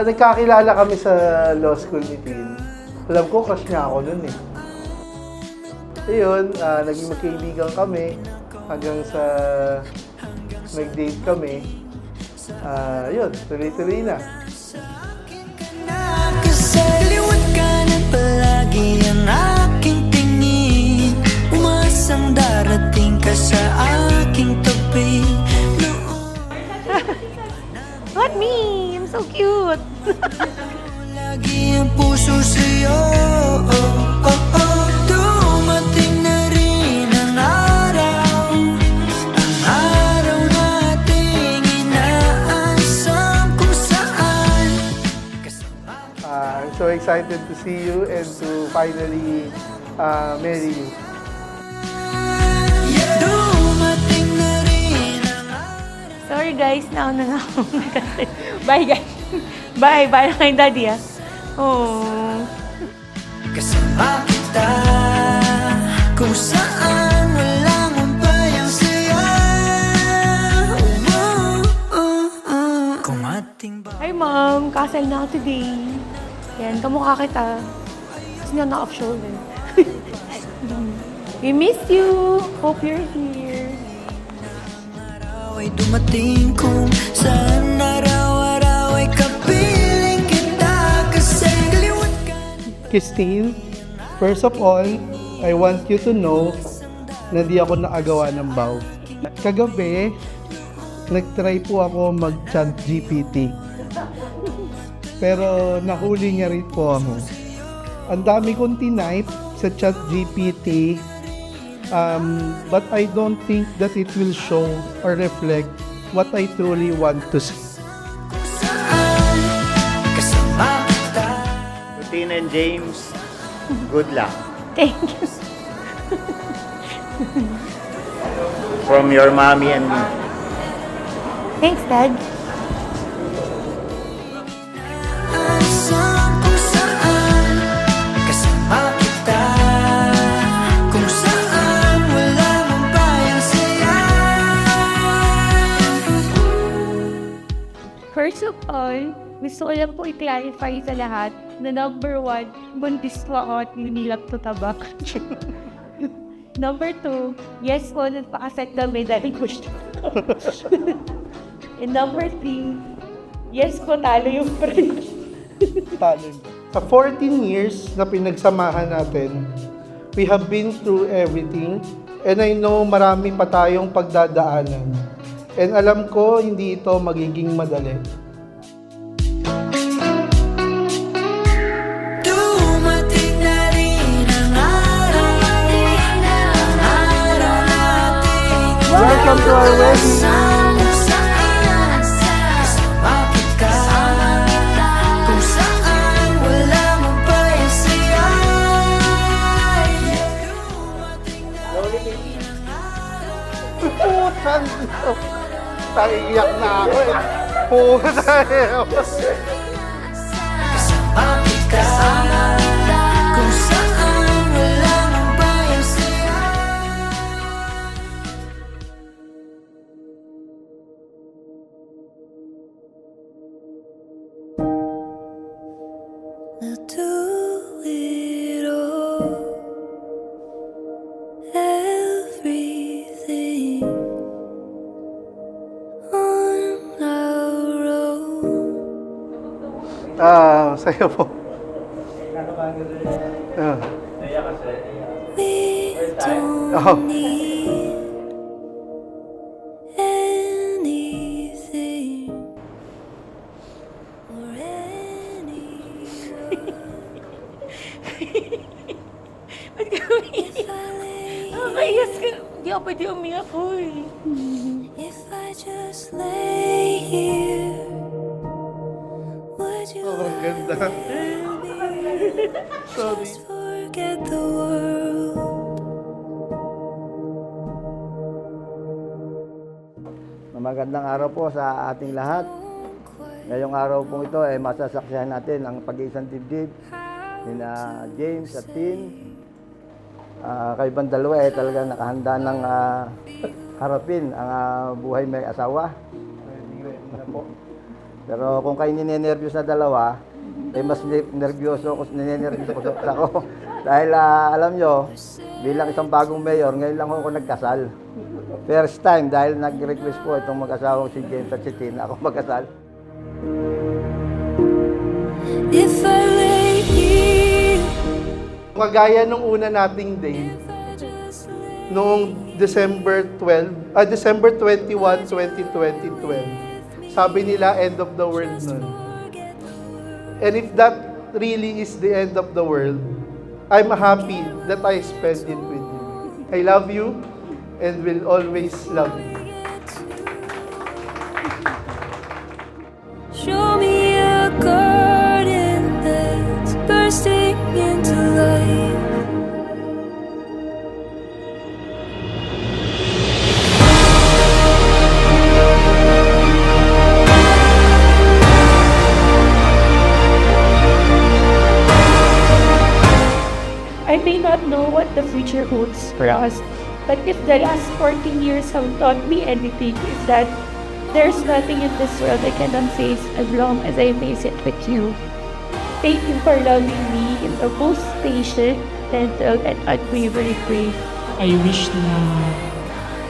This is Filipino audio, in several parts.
Nagkakilala kami sa law school ni Tin. Alam ko, crush niya ako nun eh. Ayun, naging magkaibigan kami hanggang sa nag-date kami. Yun, tuloy-tuloy na. Kasi liwat ka na palagi ang aking tingin. Umasang darating ka sa aking tabi. What me? I'm so cute. Lagi ang puso sa'yo. Dumating na rin ang araw. Ang araw nating inaasam kung saan. I'm so excited to see you and to finally marry you. Dumating na rin ang Sorry guys, nauna na ako. Bye guys. Bye. Bye na kay daddy ah. Oh. kasama kita. Kung saan walang umpayang saya. Kung ating Hi mom, kasal na ako today. Yan, kamukha kita. Kasi nga na-off shoulder. We miss you. Hope you're here. ay dumating kung saan araw-araw ay kapiling kita. Kasi kaliwat ka. Christine, first of all, I want you to know na di ako nakagawa ng vow. Kagabi, nag-try po ako mag-chat GPT. Pero nahuli niya rin po ako. Ang dami kong tinype sa chat GPT, but I don't think that it will show or reflect what I truly want to say. Kasama kita. Tin and James, good luck. Thank you. From your mommy and me. Thanks, Dad. Asam kung saan kasama kita. Kung saan walang umpayang saya. First of all, gusto ko lang po i-clarify sa lahat na number 1, buntis po ako at nililap to tabak. Number 2, yes po, nagpakaset kami dahil gusto. And number 3, yes po, talo yung friend. Talent. Sa 14 years na pinagsamahan natin, we have been through everything and I know marami pa tayong pagdadaanan. And alam ko hindi ito magiging madali. Dumating na rin ang araw. Ang araw natin. Welcome to our wedding! Kung saan kasama kita. Kung saan walang umpayang saya. Dumating na rin ang araw. Putang ito! Iyak na ako eh. Putang ito! Kasama kita. Kung saan walang umpayang saya. We'll do it all. Everything on our own. Sa'yo po. We don't Oh. need anything or anyone. Ba't ka umiyak? Nakakayas ka. Hindi ako pwede umiyak ko eh. If I just lay here, would you Ang ganda. Sorry. just forget the world? Magandang araw po sa ating lahat. Ngayong araw pong ito ay masasaksihan natin ang pag-iisang dibdib ni James at Tin. Kayo bang dalawa ay talagang nakahanda ng harapin ang buhay may asawa. Pero kung kayo ninenervyos na dalawa, eh mas nervyoso ako, ninenervyos ako. Dahil alam nyo, bilang isang bagong mayor, ngayon lang ako nagkasal. First time, dahil nag-request po itong mag-asawang si James at si Tina, ako magkasal. If I lay here, Kagaya nung una nating date, noong December 21, 2020, sabi nila end of the world nun. And if that really is the end of the world, I'm happy that I spent it with you. I love you and will always love you. show me a garden that's bursting into life. I may not know what the future holds for us, but if the last 14 years have taught me anything, is that there's nothing in this world I cannot face as long as I face it with you. Thank you for loving me in the most patient, gentle, and unwavering way. I wish na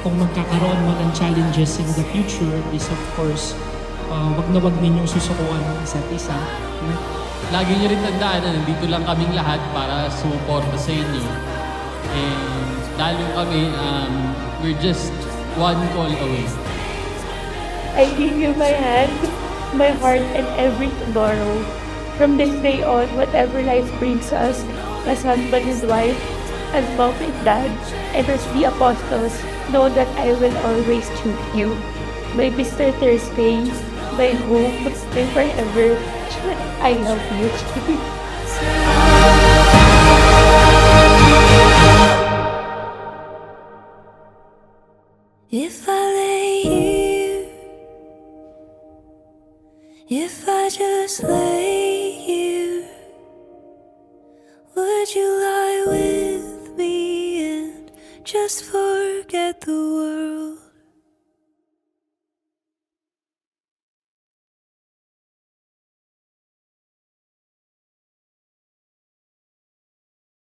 kung magkakaroon mo ng challenges in the future is of course, wag na wag ninyong susukuan ng isa't isa. Lagi nyo rin tandaan na nandito lang kaming lahat para sumuporta sa inyo. And lalo kami, we're just one call away. I give you my hand, my heart, and every tomorrow. From this day on, whatever life brings us, as husband and wife, as mom and dad, and as the apostles, know that I will always choose you. My Mr. Thursday, my home, and forever, I love you. If I lay here, if I just lay here, would you lie with me and just forget the world?